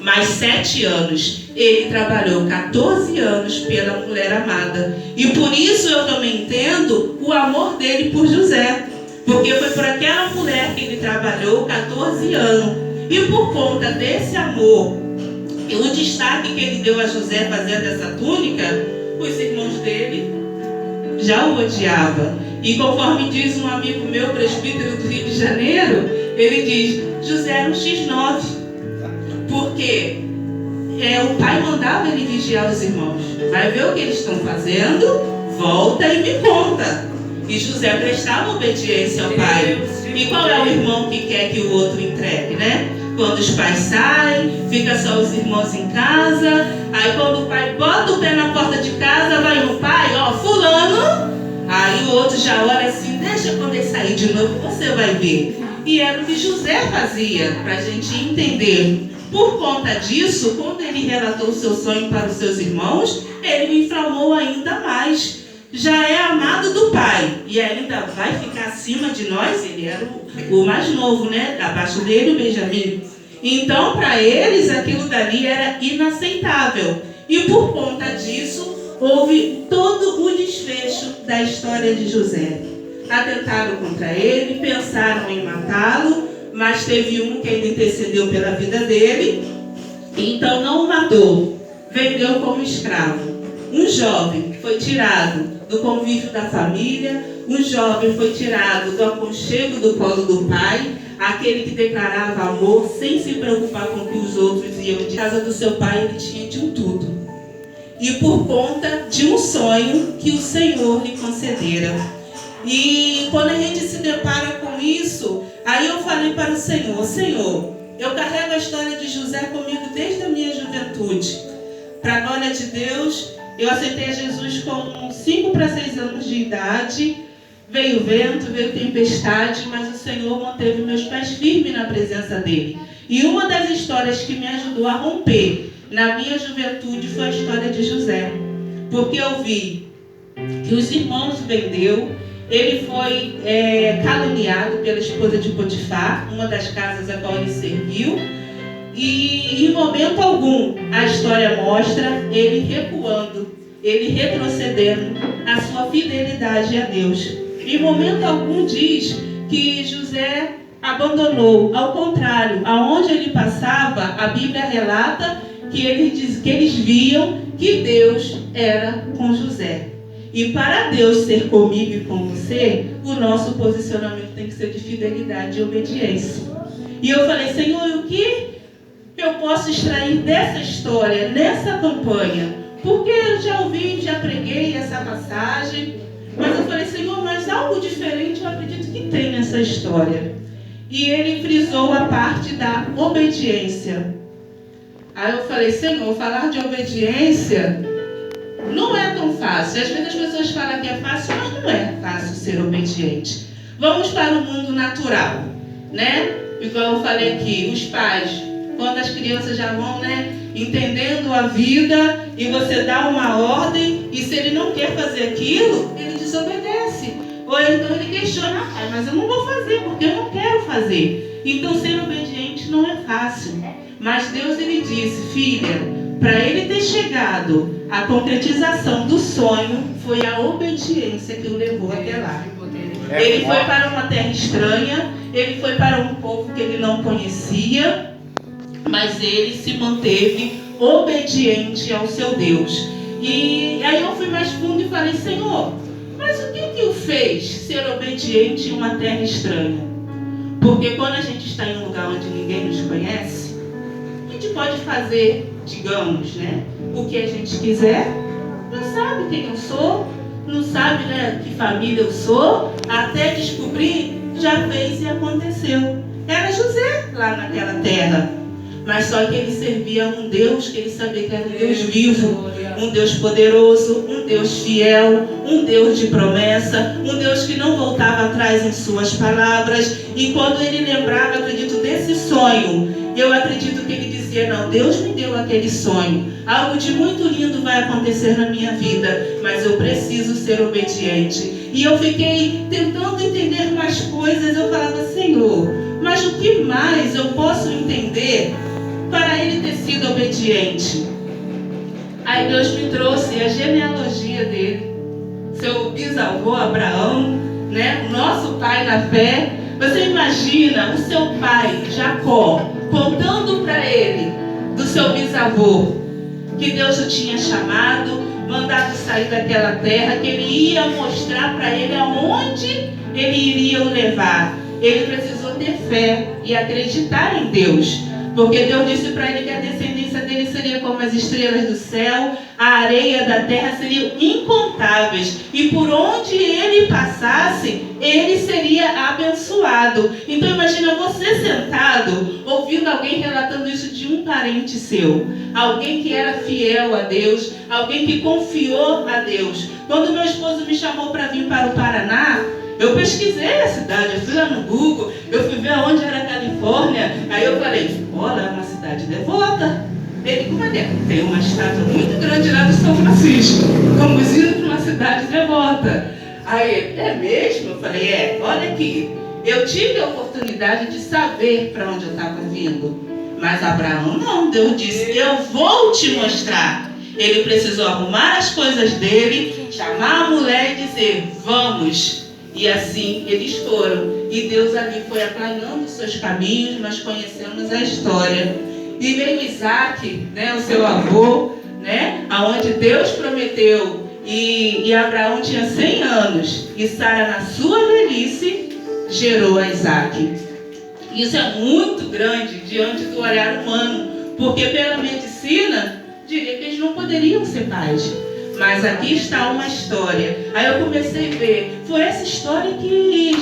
mais 7 anos. Ele trabalhou 14 anos pela mulher amada. E por isso eu também entendo o amor dele por José. Porque foi por aquela mulher que ele trabalhou 14 anos. E por conta desse amor e o destaque que ele deu a José fazendo essa túnica, os irmãos dele já o odiavam. E conforme diz um amigo meu, presbítero do Rio de Janeiro, ele diz: José era um X9. Porque o pai mandava ele vigiar os irmãos. Vai ver o que eles estão fazendo, volta e me conta. E José prestava obediência ao pai. E qual é o irmão que quer que o outro entregue, né? Quando os pais saem, fica só os irmãos em casa. Aí quando o pai bota o pé na porta de casa, vai o pai, ó, fulano. Aí o outro já olha assim: deixa quando ele sair de novo, você vai ver. E era o que José fazia, para a gente entender. Por conta disso, quando ele relatou o seu sonho para os seus irmãos, ele o inflamou ainda mais. Já é amado do pai e ainda vai ficar acima de nós. Ele era o mais novo, né? Abaixo dele o Benjamim. Então para eles aquilo dali era inaceitável. E por conta disso houve todo o desfecho da história de José. Atentaram contra ele, pensaram em matá-lo, mas teve um que ainda intercedeu pela vida dele, então não o matou, vendeu como escravo. Um jovem foi tirado do convívio da família, um jovem foi tirado do aconchego do colo do pai, aquele que declarava amor sem se preocupar com o que os outros iam. De casa do seu pai ele tinha de um tudo. E por conta de um sonho que o Senhor lhe concedera. E quando a gente se depara com isso, aí eu falei para o Senhor: Senhor, eu carrego a história de José comigo desde a minha juventude. Para a glória de Deus, eu aceitei Jesus com 5 para 6 anos de idade. Veio vento, veio tempestade, mas o Senhor manteve meus pés firmes na presença dele. E uma das histórias que me ajudou a romper na minha juventude foi a história de José. Porque eu vi que os irmãos vendeu. Ele foi caluniado pela esposa de Potifar, uma das casas a qual ele serviu. E em momento algum a história mostra ele recuando, ele retrocedendo a sua fidelidade a Deus. Em momento algum diz que José abandonou. Ao contrário, aonde ele passava, a Bíblia relata que eles viam que Deus era com José. E para Deus ser comigo e com você, o nosso posicionamento tem que ser de fidelidade e obediência. E eu falei: Senhor, o que eu posso extrair dessa história, nessa campanha? Porque eu já ouvi, já preguei essa passagem, mas eu falei: Senhor, mas algo diferente eu acredito que tem nessa história. E ele frisou a parte da obediência. Aí eu falei: Senhor, falar de obediência não é tão fácil. Às vezes as pessoas falam que é fácil, mas não é fácil ser obediente. Vamos para o mundo natural, né? Igual eu falei aqui, os pais, quando as crianças já vão, né, entendendo a vida, e você dá uma ordem, e se ele não quer fazer aquilo, ele desobedece. Ou então ele questiona: mas eu não vou fazer, porque eu não quero fazer. Então ser obediente não é fácil. Mas Deus, ele disse: filha, para ele ter chegado à concretização do sonho, foi a obediência que o levou até lá. Ele foi para uma terra estranha, ele foi para um povo que ele não conhecia, mas ele se manteve obediente ao seu Deus. E aí eu fui mais fundo e falei: Senhor, mas o que o fez ser obediente em uma terra estranha? Porque quando a gente está em um lugar onde ninguém nos conhece, a gente pode fazer, digamos, né, o que a gente quiser. Não sabe quem eu sou, não sabe, né, que família eu sou, até descobrir, já fez e aconteceu. Era José lá naquela terra, mas só que ele servia a um Deus que ele sabia que era um Deus vivo, um Deus poderoso, um Deus fiel, um Deus de promessa, um Deus que não voltava atrás em suas palavras. E quando ele lembrava, acredito, desse sonho, eu acredito que ele dizia: não, Deus me deu aquele sonho, algo de muito lindo vai acontecer na minha vida, mas eu preciso ser obediente. E eu fiquei tentando entender mais coisas. Eu falava: Senhor, mas o que mais eu posso entender para ele ter sido obediente. Aí Deus me trouxe a genealogia dele, seu bisavô Abraão, né? O nosso pai na fé. Você imagina o seu pai, Jacó, contando para ele do seu bisavô, que Deus o tinha chamado, mandado sair daquela terra, que ele ia mostrar para ele aonde ele iria o levar. Ele precisou ter fé e acreditar em Deus, porque Deus disse para ele que a descendência dele seria como as estrelas do céu, a areia da terra seriam incontáveis, e por onde ele passasse, ele seria abençoado. Então imagina você sentado, ouvindo alguém relatando isso de um parente seu, alguém que era fiel a Deus, alguém que confiou a Deus. Quando meu esposo me chamou para vir para o Paraná, eu pesquisei a cidade, eu fui lá no Google, eu fui ver onde era a Califórnia. Aí eu falei, olha, é uma cidade devota. Ele, como é que é? Tem uma estátua muito grande lá do São Francisco, como indo para uma cidade devota. Aí ele, é mesmo? Eu falei, olha aqui, eu tive a oportunidade de saber para onde eu estava vindo, mas Abraão não. Deus disse, eu vou te mostrar. Ele precisou arrumar as coisas dele, chamar a mulher e dizer, vamos. E assim eles foram. E Deus ali foi aplanando os seus caminhos. Nós conhecemos a história. E veio Isaac, né, o seu avô, né, aonde Deus prometeu. E Abraão tinha 100 anos. E Sara, na sua velhice, gerou a Isaac. Isso é muito grande diante do olhar humano. Porque pela medicina, diria que eles não poderiam ser pais. Mas aqui está uma história. Aí eu comecei a ver. Foi essa história que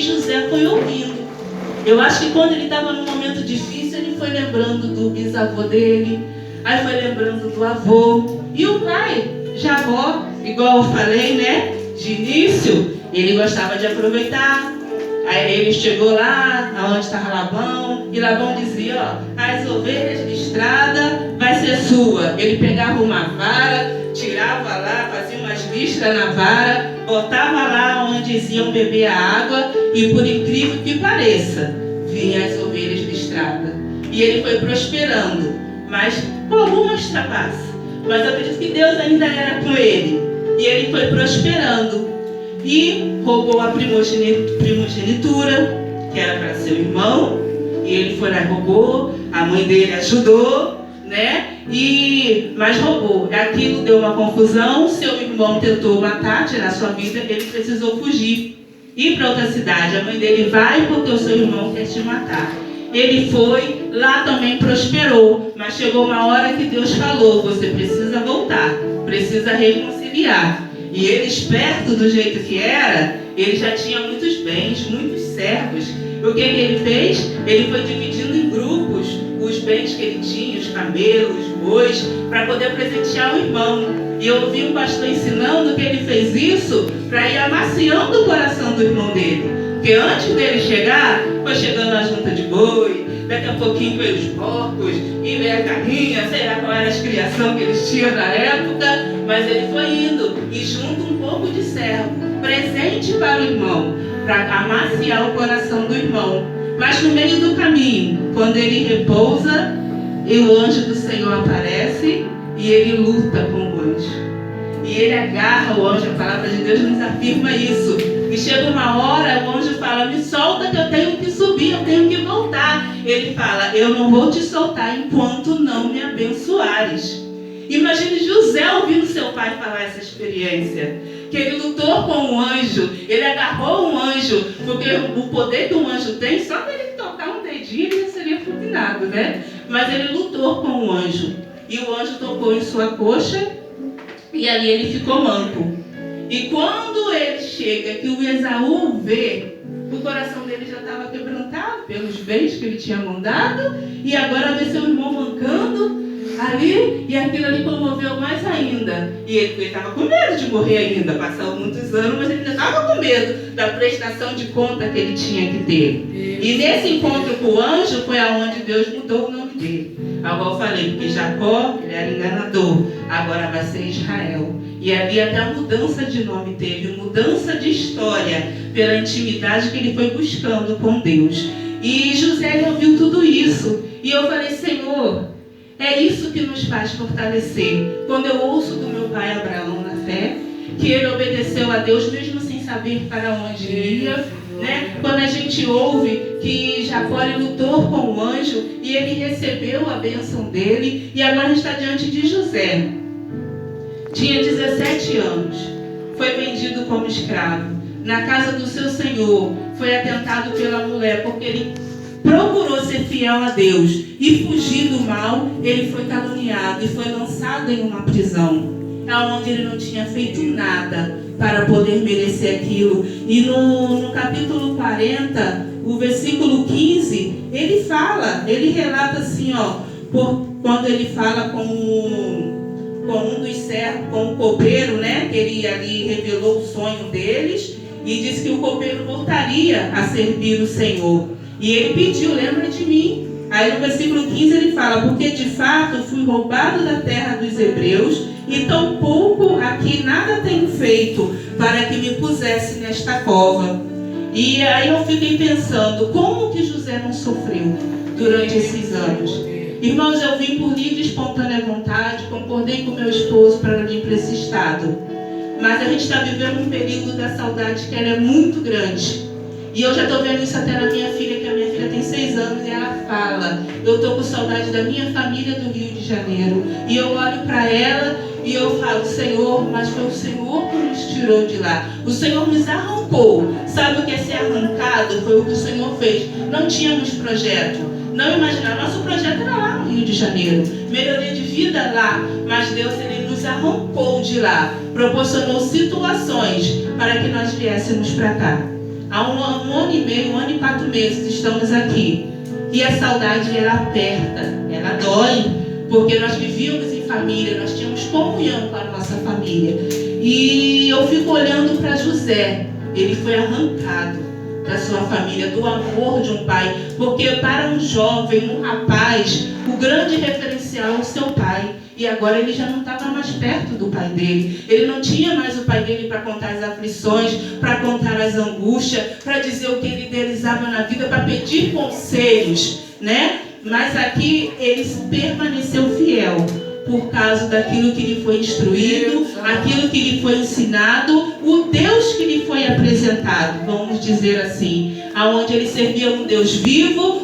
José foi ouvindo. Eu acho que quando ele estava num momento difícil, ele foi lembrando do bisavô dele. Aí foi lembrando do avô. E o pai, Jacó, igual eu falei, né? De início, ele gostava de aproveitar. Aí ele chegou lá, aonde estava Labão. E Labão dizia, ó, as ovelhas listradas vai ser sua. Ele pegava uma vara, tirava lá, fazia umas listras na vara, botava lá onde iam beber a água, e por incrível que pareça, vinham as ovelhas listradas. E ele foi prosperando, mas com algumas trapaças. Mas eu acredito que Deus ainda era com ele. E ele foi prosperando. E roubou a primogenitura, que era para seu irmão. E ele foi lá e roubou. A mãe dele ajudou, né? Mas roubou. Aquilo deu uma confusão. Seu irmão tentou matar, tirar sua vida. Ele precisou fugir, ir para outra cidade. A mãe dele vai porque o seu irmão quer te matar. Ele foi, lá também prosperou. Mas chegou uma hora que Deus falou, você precisa voltar, precisa reconciliar. E ele, esperto do jeito que era, ele já tinha muitos bens, muitos servos. O que ele fez? Ele foi dividindo em grupos os bens que ele tinha, os camelos, os bois, para poder presentear o irmão. E eu ouvi um pastor ensinando que ele fez isso para ir amaciando o coração do irmão dele. Porque antes dele chegar, foi chegando a junta de boi, daqui a pouquinho veio os porcos, e veio a carrinha, sei lá qual era a criação que eles tinham na época, mas ele foi indo, e junto um pouco de servo, presente para o irmão, para amaciar o coração do irmão. Mas no meio do caminho, quando ele repousa, e o anjo do Senhor aparece, e ele luta com o anjo. E ele agarra o anjo, a palavra de Deus nos afirma isso. E chega uma hora, o anjo fala, me solta que eu tenho que subir, eu tenho que voltar. Ele fala, eu não vou te soltar enquanto não me abençoares. Imagine José ouvindo seu pai falar essa experiência. Que ele lutou com um anjo, ele agarrou um anjo, porque o poder que um anjo tem, só para ele tocar um dedinho, ele seria fulminado, né? Mas ele lutou com um anjo. E o anjo tocou em sua coxa, e ali ele ficou manco. E quando ele chega, que o Esaú vê, o coração dele já estava quebrantado pelos bens que ele tinha mandado, e agora vê seu irmão mancando ali, e aquilo ali comoveu mais ainda. E ele estava com medo de morrer ainda, passaram muitos anos, mas ele ainda estava com medo da prestação de conta que ele tinha que ter. E nesse encontro com o anjo foi aonde Deus mudou o nome dele. Agora eu falei, porque Jacó, ele era enganador, agora vai ser Israel. E ali até a mudança de nome teve, mudança de história, pela intimidade que ele foi buscando com Deus. E José ouviu tudo isso. E eu falei, Senhor, é isso que nos faz fortalecer. Quando eu ouço do meu pai Abraão na fé, que ele obedeceu a Deus mesmo sem saber para onde ia, né? Quando a gente ouve que Jacó lutou com o anjo e ele recebeu a bênção dele, e agora está diante de José. Tinha 17 anos, foi vendido como escravo. Na casa do seu senhor, foi atentado pela mulher, porque ele procurou ser fiel a Deus e fugir do mal. Ele foi caluniado e foi lançado em uma prisão, onde ele não tinha feito nada para poder merecer aquilo. E no capítulo 40, o versículo 15, ele fala, ele relata assim, quando ele fala com um dos servos, com o copeiro, né, que ele ali revelou o sonho deles, e disse que o copeiro voltaria a servir o Senhor. E ele pediu, lembra de mim. Aí no versículo 15 ele fala, porque de fato fui roubado da terra dos hebreus, e tampouco aqui nada tenho feito para que me pusesse nesta cova. E aí eu fiquei pensando, como que José não sofreu durante esses anos? Irmãos, eu vim por livre e espontânea vontade, concordei com meu esposo para vir para esse estado. Mas a gente está vivendo um período da saudade que ela é muito grande. E eu já estou vendo isso até na minha filha, que a minha filha tem 6 anos, e ela fala, eu estou com saudade da minha família do Rio de Janeiro. E eu olho para ela e eu falo, Senhor, mas foi o Senhor que nos tirou de lá. O Senhor nos arrancou. Sabe o que é ser arrancado? Foi o que o Senhor fez. Não tínhamos projeto. Não imaginava. Nosso projeto era lá no Rio de Janeiro. Melhoria de vida lá. Mas Deus, Ele nos arrancou de lá. Proporcionou situações para que nós viéssemos para cá. Há um ano e meio, 1 ano e 4 meses estamos aqui. E a saudade, ela aperta. Ela dói. Porque nós vivíamos em família. Nós tínhamos comunhão com a nossa família. E eu fico olhando para José. Ele foi arrancado da sua família, do amor de um pai. Porque para um jovem, um rapaz, o grande referencial é o seu pai. E agora ele já não estava mais perto do pai dele. Ele não tinha mais o pai dele para contar as aflições, para contar as angústias, para dizer o que ele idealizava na vida, para pedir conselhos, né? Mas aqui ele permaneceu fiel por causa daquilo que lhe foi instruído, aquilo que lhe foi ensinado, o Deus que lhe foi apresentado, vamos dizer assim, aonde ele servia um Deus vivo,